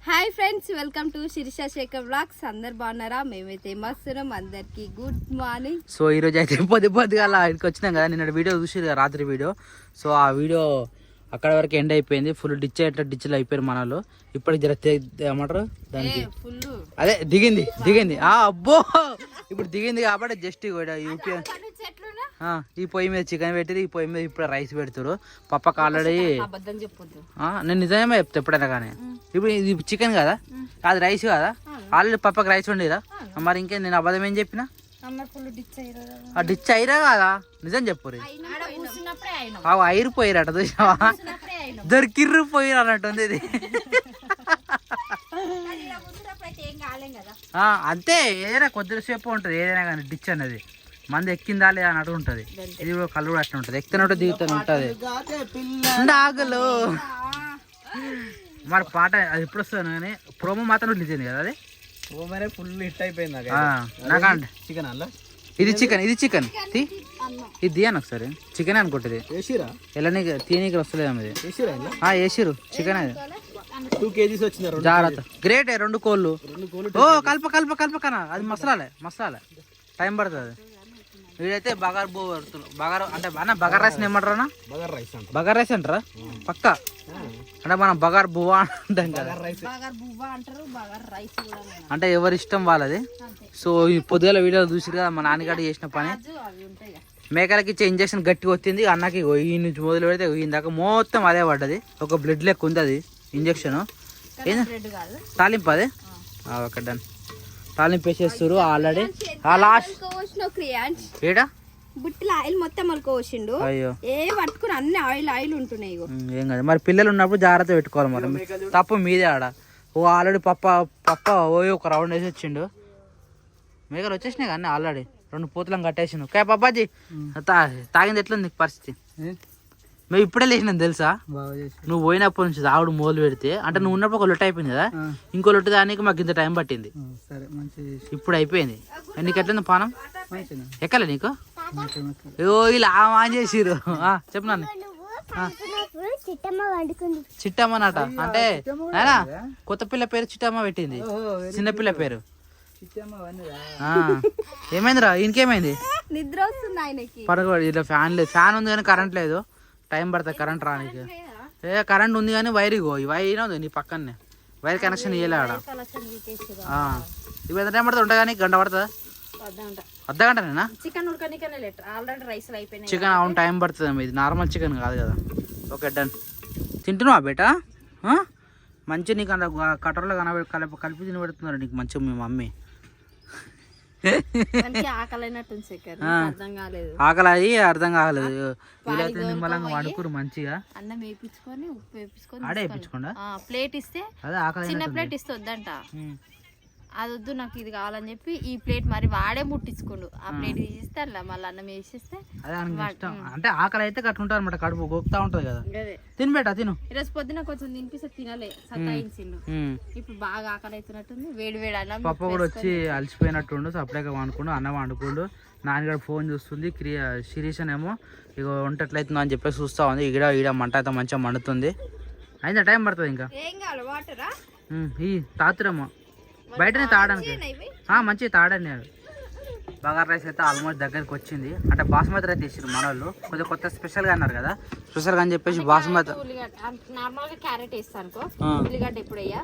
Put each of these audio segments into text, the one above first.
Hi friends, welcome to Sirisha Shekar vlogs. అందరు బాగున్నారా? మేమైతే మస్తున్నాం. అందరికి గుడ్ మార్నింగ్. సో ఈరోజు అయితే పొద్దుగా అలా ఇంటికి వచ్చినాం కదా. నిన్న వీడియో చూసి రాత్రి వీడియో. సో ఆ వీడియో అక్కడ వరకు ఎండ్ అయిపోయింది. ఫుల్ డిచ్లు అయిపోయారు మనలో. ఇప్పుడు జర ఏమంటారు దానికి అదే దిగింది అబ్బో ఇప్పుడు దిగింది కాబట్టి జస్ట్ యూపీ ఈ పొయ్యి మీద చికెన్ పెట్టిరు, ఈ పొయ్యి మీద ఇప్పుడు రైస్ పెడతారు. పప్పకి ఆల్రెడీ నేను నిజమే చెప్తా ఎప్పుడైనా కానీ. ఇప్పుడు ఇది చికెన్ కదా, అది రైస్ కదా. ఆల్రెడీ పప్పకి రైస్ వండిరా. మరి ఇంకే నేను అబద్ధం ఏం చెప్పినా? డిచ్ అయిరా కదా, నిజం చెప్పురు. అయిరిపోయిరట చూసావా, దొరికిర్రు పోయిరు అన్నట్టుంది ఇది. అంతే, ఏదైనా కొద్దిసేపు ఉంటుంది ఏదైనా కానీ. డిచ్ అనేది మంది ఎక్కిందా లేదా అన్నట్టు ఉంటుంది. ఇది కూడా కళ్ళు కూడా అట్లా ఉంటుంది, ఎక్కినట్టు దిగుతూ ఉంటుంది. ఆగలు మరి పాట అది ఎప్పుడు వస్తుంది కానీ ప్రోమో మాత్రం రిలీజ్ అయింది కదా. అది ఫుల్ హిట్ అయిపోయింది నాకంటే చికెన్ అలా. ఇది చికెన్ ఇది అని ఒకసారి చికెన్ అనుకుంటుంది. ఎలా తీనీకి వస్తలేదా ఇది? వేసిరు చికెన్ అది 2 kgs వచ్చింది. జాగ్రత్త, గ్రేట్. 2 కోళ్ళు. ఓ కల్ప కన్నా అది మసాలా టైం పడుతుంది. వీడైతే బగారు బగారు అంటే అన్న బగార్ రైస్ ఏమంటారా? బగార్ రైస్ అంటారా పక్క. అంటే మనం బగార్ బువ్వా అంటాం కదా, అంటే ఎవరి ఇష్టం వాళ్ళది. సో ఈ పొద్దుగల వీడియోలు చూసి కదా మా నాన్నగారు చేసిన పని. మేకలకి ఇచ్చే ఇంజక్షన్ గట్టిగా వచ్చింది అన్నకి. ఈ నుంచి మొదలు పెడితే ఇందాక మొత్తం అదే పడ్డది. ఒక బ్లడ్ లెక్క ఉంది అది ఇంజక్షన్. తాలింపు అదే. Okay done. తాలింపు వేసేస్తారు ఆల్రెడీ. లాస్ట్ ఏడా బుట్టిలో ఆయిల్ మొత్తం కోసిండు. అయ్యో ఏ పట్టుకుని అన్ని ఆయిల్ ఉంటున్నాయి. ఏం కాదు మరి, పిల్లలు ఉన్నప్పుడు జాగ్రత్త పెట్టుకోవాలి. మరి తప్పు మీదే ఆడ. ఓ ఆల్రెడీ పప్ప ఒక రౌండ్ వేసి వచ్చిండు. మేకలు వచ్చేసినాయి కానీ ఆల్రెడీ 2 పూతలను కట్టేసిండు. కా పప్పాజీ తాగింది ఎట్లా నీకు పరిస్థితి? మేము ఇప్పుడే లేచినాం తెలుసా. నువ్వు పోయినప్పటి నుంచి తాగుడు మొదలు పెడితే, అంటే నువ్వు ఉన్నప్పుడు ఒక లొట్ట అయిపోయింది కదా, ఇంకో లొట్ట దానికి మాకు ఇంత టైం పట్టింది. ఇప్పుడు అయిపోయింది. నీకు ఎట్లా పానం ఎక్కలే నీకు? ఇలా ఆన్ చేసిరు. చెప్పు నాన్న. చిట్టమ్మనట అంటే అయినా కొత్త పిల్ల పేరు చిట్టమ్మ పెట్టింది, చిన్నపిల్ల పేరు. ఏమైందిరా ఇంకేమైంది? నిద్ర వస్తుంది ఆయనకి. పడగడు. ఇలా ఫ్యాన్ లేదు, ఫ్యాన్ ఉంది కానీ కరెంట్ లేదు. టైం పడుతుంది కరెంట్ రానికి. కరెంట్ ఉంది కానీ వైర్ ఇగో ఈ వైర్ ఉంది నీ పక్కనే. వైర్ కనెక్షన్ ఇవ్వలే ఆడ. ఇవి ఎంత టైం పడుతుంది? ఉంటాయి కానీ గంట పడుతుందా? అర్ధగంటనేనా? చికెన్ అవును టైం పడుతుంది. ఇది నార్మల్ చికెన్ కాదు కదా. Okay done. తింటున్నావా బేటా? మంచిగా నీకు అంత కటర్లో కలిపి తిని పెడుతున్నారు నీకు మంచిగా మీ మమ్మీ. ఆకలి అది అర్థం కాలేదు. వీళ్ళైతే నిమ్మలంగా వండుకురు మంచిగా. అన్నం వేయించుకొని ఉప్పు వేయించుకొని ఆడే వేయించుకోండా ప్లేట్ ఇస్తే, అదే ఆకలి చిన్న ప్లేట్ ఇస్తే వద్దంట. అది వద్దు నాకు ఇది కావాలని చెప్పి ఈ ప్లేట్ మరి వాడే ముట్టించుకోండు. ఆ ప్లేట్ తీసిస్తే అలా మళ్ళీ అన్నం వేసేస్తే అదే ఇష్టం. అంటే ఆకలి అయితే కట్టుకుంటారు అనమాట, కడుపు గోక్తా ఉంటది కదా. తినబెట్టా తిను. ఈరోజు పొద్దున కొంచెం తినిపిస్తే తినలే, సతాయించిండు. ఇప్పుడు బాగా ఆకలి అవుతున్నట్టుంది. వేడి అన్నం. పప్ప కూడా వచ్చి అలసిపోయినట్టుండు, సప్లైగా వండుకుండు, అన్నం వండుకుండు. నాన్నగారు ఫోన్ చూస్తుంది. శిరీషనేమో ఇక వంట ఎట్లయితుందో అని చెప్పేసి చూస్తా ఉంది. ఈడ మంట అయితే మంచిగా మండుతుంది. అయిందా? టైం పడుతుంది ఇంకా. ఈ తాతురమ్మా బయటనే తాగడానికి మంచిగా తాడండి. బగార్ రైస్ అయితే ఆల్మోస్ట్ దగ్గరికి వచ్చింది. అంటే బాస్మతి రైస్ తీసిరు మన వాళ్ళు. కొద్దిగా కొత్త స్పెషల్గా అన్నారు కదా, స్పెషల్గా అని చెప్పేసి బాస్మతి. నార్మల్గా క్యారెట్ వేస్తాను, ఉల్లిగడ్డ ఇప్పుడు వేయ,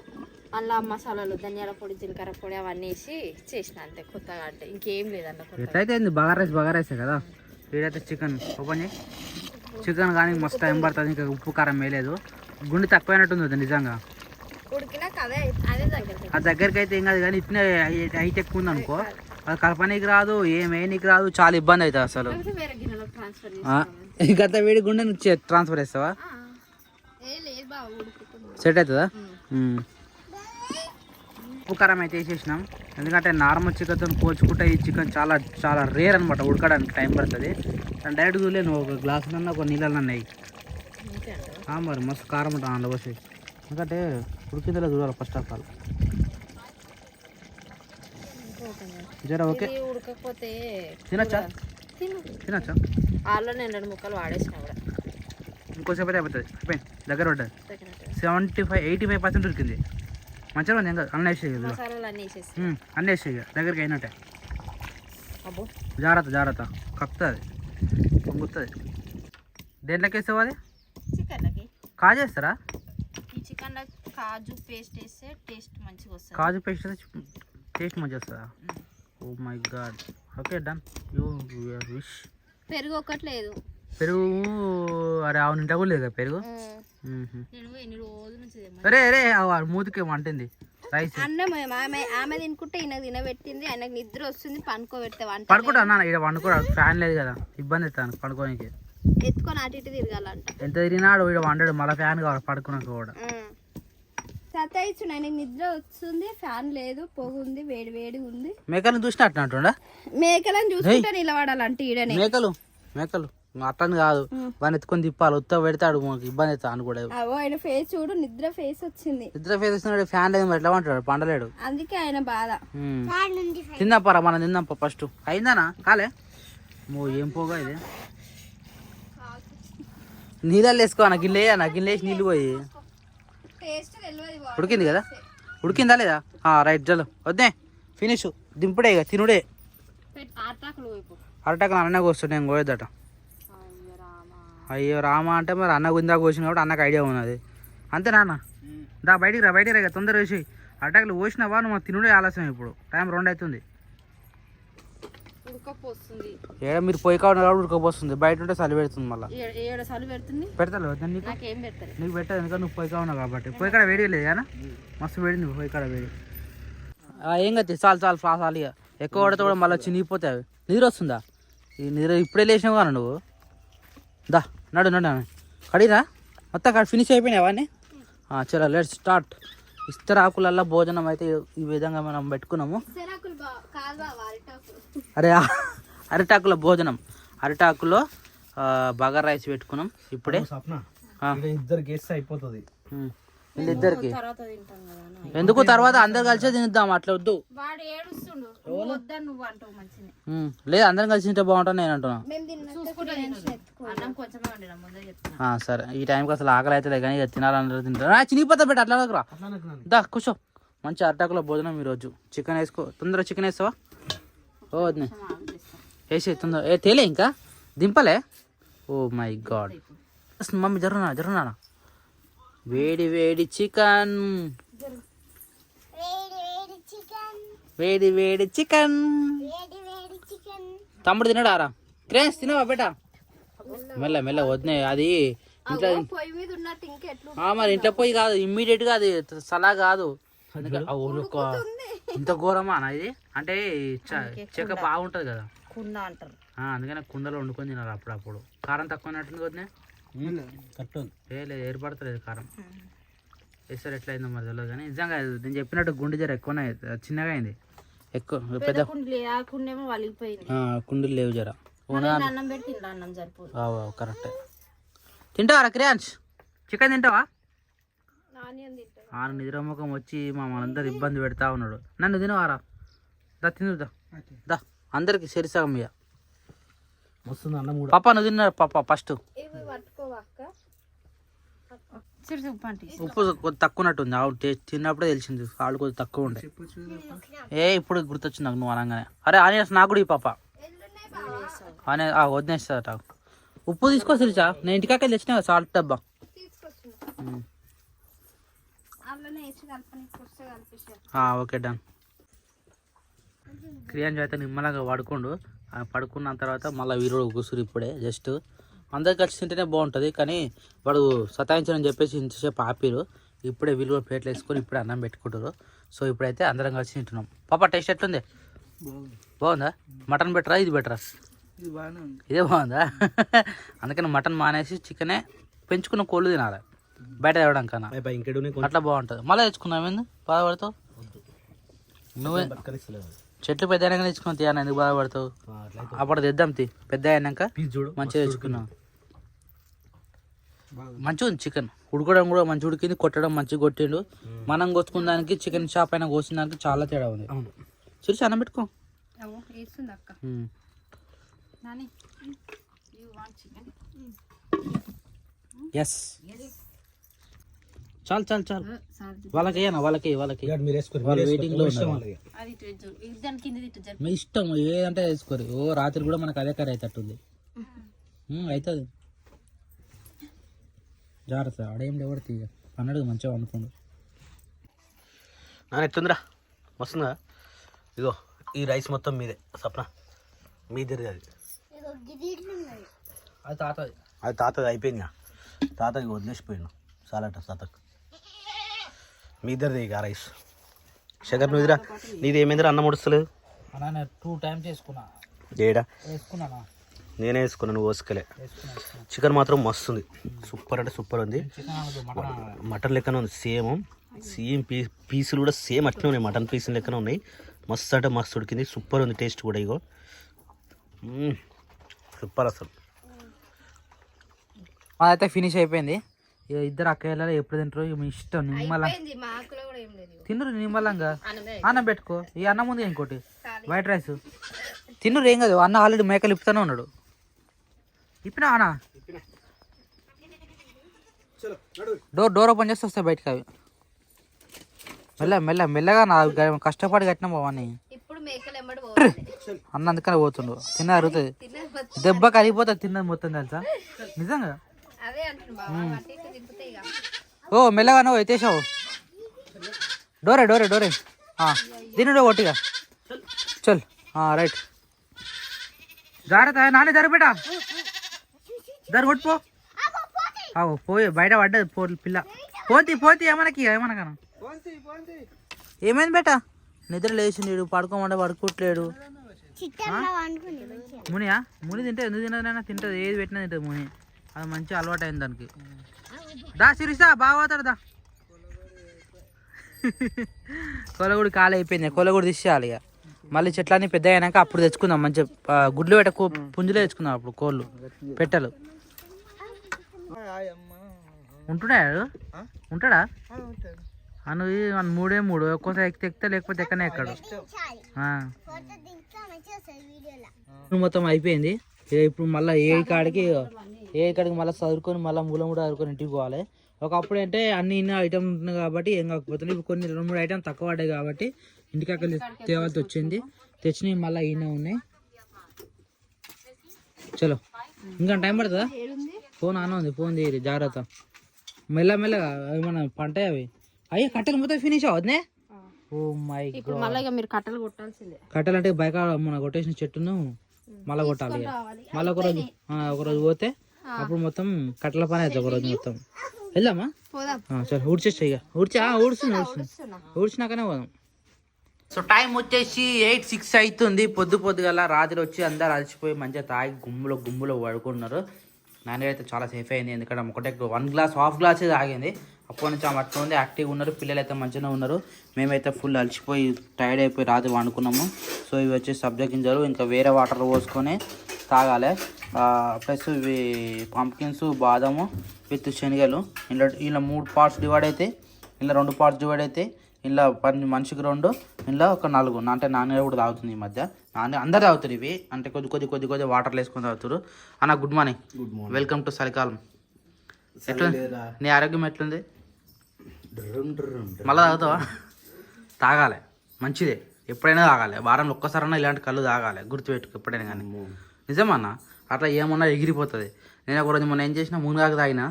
అల్లా మసాలాలు, ధనియాల పొడి, జీలకర్ర పొడి అవన్నీ వేసి చేసిన అంతే కొత్తగా. అంటే ఇంకేం లేదంట. ఎట్లయితే బగార్ రైసే కదా. వీడైతే చికెన్ ఓపెన్ చేయి. చికెన్ కానీ మస్తు టైం పడుతుంది. ఇంకా ఉప్పు కారం వేయలేదు. గుండె తక్కువైనట్టుంది నిజంగా. అది దగ్గరికి అయితే ఏం కాదు కానీ ఇట్నే హైట్ ఎక్కువ ఉంది అనుకో, అది కలపనీకి రాదు, ఏమేనికి రాదు, చాలా ఇబ్బంది అవుతుంది అసలు. గత వేడి గుండె నుంచి ట్రాన్స్ఫర్ చేస్తావా? సెట్ అవుతుందా? ఉప్పు కారం అయితే వేసేసినాం. ఎందుకంటే నార్మల్ చికెన్తో పోల్చుకుంటే ఈ చికెన్ చాలా చాలా రేర్ అనమాట, ఉడకడానికి టైం పడుతుంది. డైరెక్ట్ చూడలే నువ్వు ఒక గ్లాసులన్నా ఒక నీళ్ళన్నా అయ్యి మరి మస్తు కారం ఉంటుంది అందులో పోసి. ఎందుకంటే ఉడికిందలో చూడాలి ఫస్ట్ ఆఫ్ ఆల్. జర ఓకే ఉడకపోతే తినచ్చా? ఆల్రెడీ నేను 2 ముక్కలు వాడేసిన కూడా. ఇంకోసేపు అయితే అయిపోతుంది. అయిపోయింది, దగ్గర పడ్డది. 85% ఉడికింది. మంచిగా ఉంది ఇంకా అన్నీ వేసేయి మసాలాలు అన్నీ వేసేసి అన్నీ వేసేయి ఇక దగ్గరికి అయినట్టే. అబ్బో జాగ్రత్త కక్కుతుంది పొంగుతుంది. దేంట్లోకి వేస్తావు అది? చికెన్లకి కాజేస్తారా? ఈ చికెన్లో కాజు పేస్ట్ వేస్తే టేస్ట్ మంచిగా వస్తుంది. కాజు పేస్ట్ టేస్ట్ మంచిగా వస్తుందా? Oh my god. Okay done. You wish. పెరుగు ఒకటి లేదు. పెరుగు అరే అవును ఇంట్లో కూడా లేదు పెరుగు. నేను ఎన్ని రోజుల నుంచి అరే మూతికి వంటింది రైస్ అన్నం ఆమె తినుకుంటే ఈయనకు తినబెట్టింది. ఆయనకు నిద్ర వస్తుంది పనుకోబెడితే వంట పడుకుంటా అన్న ఇక్కడ పండుకోరా ఫ్యాన్ లేదు కదా ఇబ్బంది అవుతాను పడుకోనికి. ఎత్తుకొని అటు ఇటు తిరగాలంట. ఎంత తిరిగినాడు ఇక్కడ వండాడు మళ్ళీ ఫ్యాన్ కావాలి పడుకున్నాక కూడా. సతాయిచ్చుడు ఆయనకు నిద్ర వస్తుంది. ఫ్యాన్ లేదు పొగుంది వేడి వేడి ఉంది. మేకలను చూసినట్టు మేకలను చూసుకుంటే నిలబడాలంటే ఈడనే మేకలు అట్లని కాదు వాడిని ఎత్తుకొని తిప్పాలి ఉత్త పెడతాడు మాకు ఇబ్బంది అవుతా అని కూడా. ఆయన ఫేస్ చూడు నిద్ర ఫేస్ వచ్చింది. నిద్ర ఫేస్ వచ్చినాడు ఫ్యాన్ లేదు ఎట్లా అంటాడు పండలేడు. అందుకే ఆయన బాధ. తిందాపారా మనం తిందాంపా ఫస్ట్. అయిందానా కాలే ఏం పోగా ఇది నీళ్ళల్లో వేసుకో గిన్నె వేసి నీళ్ళు పోయి. ఉడికింది కదా ఉడికిందా లేదా? రైట్ జల్లు వద్దే ఫినిష్ దింపుడే ఇక తినుడే. అరటాకులు అన్న కోస్తాడు నేను కోయద్దట. అయ్యో రామా అంటే మరి అన్న గుందా కోసిన కాబట్టి అన్నకు ఐడియా ఉన్నది అంతే నాన్న. బయటికి రా ఇక తొందర వేసి అరటాకులు కోసినావా నువ్వు తినుడే ఆలస్యం. ఇప్పుడు టైం 2 అవుతుంది. ఏడ మీరు పొయ్యి కావడం కాబట్టి ఉడకపోస్తుంది. బయట ఉంటే చలి పెడుతుంది మళ్ళీ. పెడతాను నీకు పెట్టదు ఎందుకంటే నువ్వు పొయ్యి కావున్నావు కాబట్టి. పొయ్యి కాడ వేడి లేదు కానీ మస్తు వేడి నువ్వు పొయ్యి కాడ వేడి. ఏం కదా చాలు చాలు ఇక ఎక్కువ పడితే కూడా మళ్ళీ చినిగిపోతాయి. అవి నీరు వస్తుందా? ఈ నీరు ఇప్పుడే లేచినావు కానీ నువ్వు నడు కడిరా మొత్తం ఫినిష్ అయిపోయినాయి అవన్నీ. చలో లెట్స్ స్టార్ట్. ఇస్తరాకులల్లో భోజనం అయితే ఈ విధంగా మనం పెట్టుకున్నాము. అరిటాకుల భోజనం. అరిటాకులో బగారా రైస్ పెట్టుకున్నాం ఇప్పుడే. ఇద్దరు గెస్ట్ అయిపోతుంది వీళ్ళిద్దరికి ఎందుకు తర్వాత అందరు కలిసే తినిద్దాం. అట్లా వద్దు లేదు అందరం కలిసి తింటే బాగుంటుంది నేను అంటున్నా. సరే ఈ టైంకి అసలు ఆకలి అయితే కానీ ఇక తినాలందరూ తింటారు. చినిగిపోతా పెట్ట అట్లా దా కూర్చో. మంచి అరిటాకుల భోజనం ఈరోజు. చికెన్ వేసుకో తొందరగా. చికెన్ వేస్తావా? ఓ వద్దు వేసే తొందర తేలే ఇంకా దింపలే. ఓ మై గాడ్ మమ్మీ జరుగునా వేడి వేడి చికెన్ వేడి చికెన్. తమ్ముడు తినడారా? క్రేన్స్ తినవా బేటా? మెల్ల వద్దు అది ఇంట్లో మరి ఇంట్లో పోయి కాదు ఇమ్మీడియట్ గా అది సలా కాదు. ఇంత ఘోరమా ఇది అంటే చెక్క బాగుంటది కదా కుండ అంటారు. అందుకనే కుండలో వండుకొని తినాలి అప్పుడప్పుడు. కారం తక్కువ నట్టుంది వద్దే లేదు ఏర్పడతలేదు కారం. వేస్తారు ఎట్లా అయిందో మరి తెలియదు కానీ నిజంగా నేను చెప్పినట్టు గుండె జర ఎక్కువనే చిన్నగా అయింది. ఎక్కువ పెద్ద కుండలు లేవు జర. కరెక్ట్. తింటావా క్రియాన్స్? చికెన్ తింటావా? నిద్రముఖం వచ్చి మమ్మల్ని ఇబ్బంది పెడతా ఉన్నాడు. నన్ను తినవారా? తిందా అందరికి సరిసగం ఇక. పాప నువ్వు తిన్నా పాప ఫస్ట్. ఉప్పు కొద్ది తక్కువ ఉన్నట్టుంది. తిన్నప్పుడే తెలిసింది వాళ్ళు కొద్దిగా తక్కువ ఉండే. ఇప్పుడు గుర్తొచ్చింది నాకు నువ్వు అనగానే. అరే ఆనియన్స్ నాకు కూడా ఈ పాప వదిలేస్తాట. ఉప్పు తీసుకో సిరిచా. నేను ఇంటికాక తెచ్చినా సాల్ట్ డబ్బా. Okay done. క్రియాన్స్ అయితే నిమ్మలాగా పడుకోండు. పడుకున్న తర్వాత మళ్ళీ వీరుడు కూసురు ఇప్పుడే. జస్ట్ అందరు కలిసి తింటేనే బాగుంటుంది కానీ వాడు సతాయించని చెప్పేసి ఇంతసేపు ఆపిరు. ఇప్పుడే వీళ్ళు ప్లేట్లు వేసుకొని ఇప్పుడే అన్నం పెట్టుకుంటారు. సో ఇప్పుడైతే అందరం కలిసి తింటున్నాం. పాప టేస్ట్ ఎట్లుంది? బాగుందా? మటన్ బెటరా ఇది బెటరా? ఇదే బాగుందా? అందుకని మటన్ మానేసి చికెనే పెంచుకున్న కోళ్ళు తినాలి బయట తేవడం కన్నా. అట్లా బాగుంటుంది. మళ్ళీ తెచ్చుకున్నావు ఏంది బాధపడతావు? నువ్వే చెట్లు పెద్ద అయినాక తెచ్చుకున్నావు తీయన ఎందుకు బాధపడతావు? అప్పుడు తెద్దాం పెద్ద అయినాక మంచిగా తెచ్చుకున్నావు. మంచిగా ఉంది చికెన్. ఉడకడం కూడా మంచిగా ఉడికింది. కొట్టడం మంచిగా కొట్టిండు. మనం కోసుకున్న దానికి చికెన్ షాప్ అయినా కోసిన దానికి చాలా తేడా ఉంది. చూసి అన్నం పెట్టుకో. ఎస్ చాలు చాలు చాలు వాళ్ళకి వేయనా వాళ్ళకి మీరు వేసుకోరు వాళ్ళు వెయిటింగ్ లో ఉన్నారు. అది ఇటు పెట్టు. ఇది దాని కింద ఇటు జరుపు. మీ ఇష్టం ఏదంటే వేసుకోరు. ఓ రాత్రి కూడా మనకు అదే కర్రీ అవుతుంది. అవుతుంది జాగ్రత్త ఆడేం ఎవరు తీయ అన్నాడు మంచిగా అనుకోండి. నాన్న ఎట్టుందిరా వస్తుందా? ఇగో ఈ రైస్ మొత్తం మీదే సప్న మీదే అది అది తాతది. అది తాతది అయిపోయింది. తాతకి వదిలేసిపోయాను చాలట తాతకు. మీ ఇద్దరిది ఇక ఆ రైస్. శంకర్ నువ్వుదిరా నీది ఏమైందిరా అన్నం ఉడుస్తలేదు? అన్నా నేను 2 times వేసుకున్నా. ఏడా వేసుకున్నానా? నేనే వేసుకున్నాను నువ్వు వేసుకోలే. చికెన్ మాత్రం మస్తు ఉంది. సూపర్ అంటే సూపర్ ఉంది. చికెన్ అనదు మటన్. మటన్ లెక్కనే ఉంది. సేమ్ పీసులు కూడా సేమ్ అట్నే ఉన్నాయి. మటన్ పీసులు లెక్కనే ఉన్నాయి. మస్తు అంటే మస్తు ఉడికింది. సూపర్ ఉంది టేస్ట్ కూడా. ఇగో సూపర్ అసలు. అదైతే ఫినిష్ అయిపోయింది. ఇక ఇద్దరు అక్కయ్యలు ఎప్పుడు తింటారు ఇక మీ ఇష్టం. నిమ్మల అయిపోయింది. మా ఆకులో కూడా ఏం లేదు. తిన్నరు నిమ్మలంగా. అన్నమే. అన్నం పెట్టుకో. ఈ అన్నం ముందు ఇంకోటి వైట్ రైస్ తిన్నరు. ఏం కాదు. అన్న ఆల్రెడీ మేకలు ఇప్పుతానే ఉన్నాడు. ఇప్పినా అన్న డోర్ ఓపెన్ చేస్తే వస్తాయి బయటకు అవి. మెల్లగా నా కష్టపడి కట్టినా బావని. ఇప్పుడు మేకలు ఎమ్మడి పోవాలి. అన్న అందుకనే పోతుండు. తిన్న అరుగుతుంది. దెబ్బ కరిగిపోతుంది తిన్నది మొత్తం తెలుసా నిజంగా. అదే అంటున్నా బావ. అటు ఇటు తిప్పుతే ఇక. ఓ మెల్లగా నువ్వు ఎత్తేసావు. డోరే దీని కొట్టిగా చల్ రైట్. జాగ్రత్త నానే జరిపేట దారి కొట్టుపో. పోయి బయట పడ్డది పిల్ల. పోతి ఏమనకనా ఏమైంది బేట? నిద్ర లేచిండు పడుకోమంటే పడుకోవట్లేడు. ముని తింటే ఎందుకు తినదైనా తింటుంది. ఏది పెట్టినా తింటుంది ముని. అది మంచి అలవాటు అయింది దానికి. దా సిరిసా బాగా పోతాడు దా. కొలగుడి కాలు అయిపోయింది. కొలగుడి తీసేయాలి ఇక. మళ్ళీ చెట్లన్నీ పెద్ద అయినాక అప్పుడు తెచ్చుకుందాం. మంచిగా గుడ్లు పెట్ట పుంజులే తెచ్చుకుందాం అప్పుడు. కోళ్ళు పెట్టలు ఉంటాడా అను 3 ఒక్కోసారి ఎక్కితే లేకపోతే ఎక్కనే ఎక్కడు. మొత్తం అయిపోయింది. ఇప్పుడు మళ్ళీ ఏ కాడికి మళ్ళీ చదువుకొని మళ్ళీ మూలం కూడా చదువుకొని ఇంటికి పోవాలి. ఒకప్పుడు అంటే ఇన్ని ఐటమ్ ఉంటున్నాయి కాబట్టి ఏం కాకపోతుంది. ఇప్పుడు కొన్ని 2-3 ఐటమ్ తక్కువ పడ్డాయి కాబట్టి ఇంటికి అక్కడ తేవాల్సి వచ్చింది. తెచ్చినవి మళ్ళీ ఈయన ఉన్నాయి. చలో ఇంకా టైం పడుతుందా? ఫోన్ ఆన్ ఉంది. ఫోన్ తీయరు జాగ్రత్త. మెల్లగా ఏమన్నా పంట అవి అయ్యే కట్టెలు మొత్తం ఫినిష్ అవుతుంది. ఓ మై ఇప్పుడు మళ్ళీ ఇక మీరు కట్టెలు కొట్టాల్సిందే. కట్టెలు అంటే బయట మన కొట్టేసిన చెట్టును మళ్ళీ కొట్టాలి. మళ్ళీ ఒకరోజు పోతే అప్పుడు మొత్తం కట్టెల పని అవుతుంది. ఒకరోజు మొత్తం వెళ్దామా? సరే ఊడ్చేస్తా ఇక. ఊడ్చినాకనే పోదాం. సో టైం వచ్చేసి 8:06 అవుతుంది. పొద్దుగల రాత్రి వచ్చి అందరు అలసిపోయి మంచిగా తాగి గుమ్ములో పడుకున్నారు. నాన్నగారు చాలా సేఫ్ అయింది. ఎందుకంటే ఒకటే 1 గ్లాస్ హాఫ్ గ్లాసే తాగింది. అప్పటి నుంచి అట్లా ఉంది. యాక్టివ్గా ఉన్నారు. పిల్లలు అయితే మంచిగా ఉన్నారు. మేమైతే ఫుల్ అలసిపోయి టైర్డ్ అయిపోయి రాత్రి వండుకున్నాము. సో ఇవి వచ్చి సబ్జా గింజలు ఇంకా వేరే వాటర్ పోసుకొని తాగాలి. ప్లస్ ఇవి పంప్కిన్స్ బాదము విత్ శనగలు. ఇలా 3 పార్ట్స్ డివైడ్ అయితే, ఇలా 2 పార్ట్స్ డివైడ్ అయితే, ఇలా మనిషికి 2, ఇలా ఒక 4. అంటే నాన్నగారు కూడా తాగుతుంది ఈ మధ్య. అందరు తాగుతారు ఇవి. అంటే కొద్ది వాటర్లు వేసుకొని తాగుతారు. అన్న గుడ్ మార్నింగ్. వెల్కమ్ టు చలికాలం. ఎట్లుంది నీ ఆరోగ్యం? ఎట్లుంది? మళ్ళీ తాగుతావా? తాగాలి, మంచిదే. ఎప్పుడైనా తాగాలి. వారంలో ఒక్కసారైనా ఇలాంటి కళ్ళు తాగాలి. గుర్తుపెట్టుకు ఎప్పుడైనా కానీ. నిజమన్నా అట్లా ఏమన్నా ఎగిరిపోతుంది. నేను ఒకరోజు మొన్న ఏం చేసినా మునగాకు తాగినా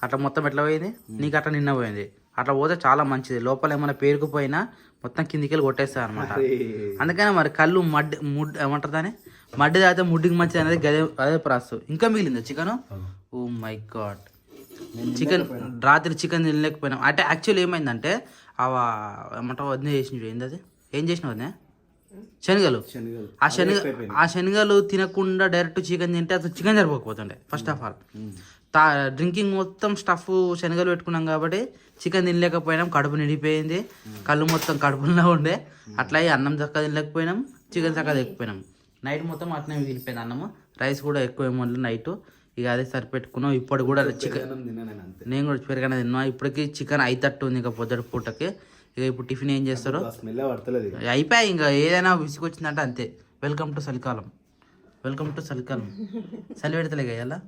అట్లా మొత్తం ఎట్లా పోయింది. నీకు అట్లా నిన్న పోయింది. అట్లా పోతే చాలా మంచిది. లోపల ఏమైనా పేరుకుపోయినా మొత్తం కిందికి వెళ్ళి కొట్టేస్తాయి అనమాట. అందుకని మరి కళ్ళు ముడ్డు ఏమంటారు దాన్ని, మడ్డి తాగితే ముడ్డికి మంచిది అనేది అదే ప్రాసెస్. ఇంకా మిగిలిందా చికెన్? Oh my god. రాత్రి చికెన్ తినలేకపోయినాం. అంటే యాక్చువల్లీ ఏమైందంటే ఏమంటావు వదిన చేసిన ఏంది ఏం చేసినావు వదిన? శనగలు. ఆ శనగలు తినకుండా డైరెక్ట్ చికెన్ తింటే అసలు చికెన్ సరిపోకపోతుండే. ఫస్ట్ ఆఫ్ ఆల్ డ్రింకింగ్ మొత్తం స్టఫ్ శనగలు పెట్టుకున్నాం కాబట్టి చికెన్ తినలేకపోయినాం. కడుపు నిండిపోయింది. కళ్ళు మొత్తం కడుపులో ఉండే. అట్లా అన్నం చక్కగా తినలేకపోయినాం, చికెన్ చక్కగా తినకపోయినాం. నైట్ మొత్తం అట్నే మిగిలిపోయింది అన్నము. రైస్ కూడా ఎక్కువ ఏమో నైట్. ఇక అదే సరిపెట్టుకున్నాం. ఇప్పుడు కూడా చికెన్ నేను కూడా పెరగనే తిన్నా. ఇప్పటికి చికెన్ 5:30 ఉంది. ఇక పొద్దుటి పూటకి. ఇక ఇప్పుడు టిఫిన్ ఏం చేస్తారు? అయిపోయాయి. ఇంకా ఏదైనా విసుకొచ్చిందంటే అంతే. వెల్కమ్ టు చలికాలం. చలి పెడతలే కదా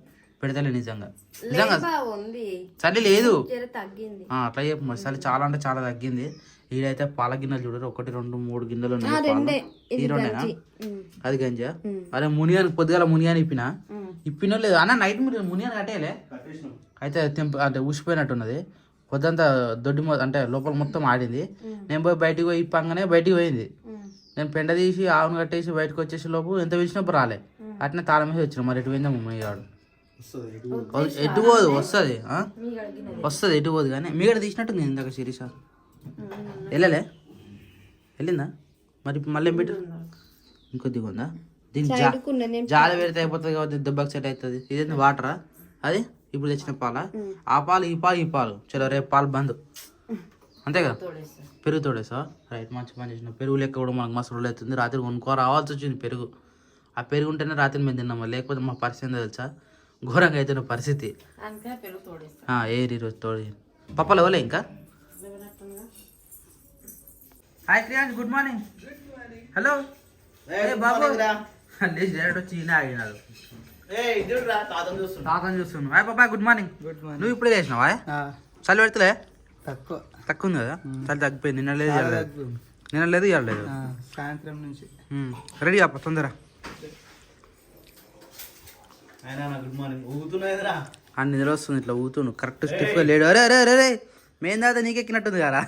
పెడతలే నిజంగా నిజంగా ఉంది చలి లేదు తగ్గింది. అట్లా చెప్పు మరి చలి చాలా అంటే చాలా తగ్గింది. ఈడైతే పాల గిన్నెలు చూడరు 1 2 3 గిన్నెలు ఉన్నాయి పాలు. ఈ రెండేనా అది గంజా? అరే మునియానికి పొద్దుగాల మునియాని ఇప్పినో లేదు అన్న నైట్ మీరు మునియాని కట్టేయలే అయితే అంటే ఊసిపోయినట్టున్నది పొద్దంతా దొడ్డి అంటే లోపల మొత్తం ఆడింది. నేను పోయి బయటికి పోయి ఇప్పంగానే బయటికి పోయింది. నేను పెండ తీసి ఆవును కట్టేసి బయటకు వచ్చేసి లోపు ఎంత పిలిచినప్పుడు రాలే అట్నే తాళం మీద వచ్చిన మరి ఎటు పోయిందా మమ్మీగాడు ఎటు పోదు వస్తుంది వస్తుంది ఎటు పోదు కానీ మీగడ తీసినట్టుంది ఇందాక శిరీష వెళ్ళలే వెళ్ళిందా మరి మళ్ళీ ఏం పెట్టు ఇంకొద్దిగా ఉందా దీనికి జాలి పెడితే అయిపోతుంది కాబట్టి దెబ్బకి సెట్ అవుతుంది. ఇదేంటి వాటరా అది ఇప్పుడు తెచ్చిన పాల ఆ పాలు ఈ పాలు చలో రేపు పాలు బంద్ అంతే కదా. పెరుగు తోడేసా రైట్ మంచి పని చేసిన పెరుగు లెక్క కూడా మనకు మస్తు రోజులు అవుతుంది. రాత్రి కొనుక్కో రావాల్సి వచ్చింది పెరుగు. ఆ పెరుగు ఉంటేనే రాత్రి మేము తిన్నాము లేకపోతే మా పరిస్థితి ఏందో తెలుసా ఘోరంగా అయితే పరిస్థితి. ఏరి రోజు తోడి పప్పలు ఇవ్వలే ఇంకా. హాయ్ క్రియాన్స్ గుడ్ మార్నింగ్. హలో బాబు లేచి డైరెక్ట్ వచ్చి ఈయన ఆగినాడు తాతను చూస్తున్నాను. హాయ్ బాబాయ్ గుడ్ మార్నింగ్. నువ్వు ఇప్పుడే చేసినావా చలి పెడతలే తక్కువ ఉంది కదా చలి తగ్గిపోయింది. నిన్న లేదు ఇవ్వలేదు సాయంత్రం నుంచి రెడీ అప్ప తొందర గుడ్ మార్నింగ్ ఊగుతున్నాయిరా అని నిద్ర వస్తుంది ఇట్లా ఊగుతుండు కరెక్ట్ స్టిఫ్గా లేడు. అరే అరే అరే రే మెయిన్ దాదా నీకెక్కినట్టుంది కదా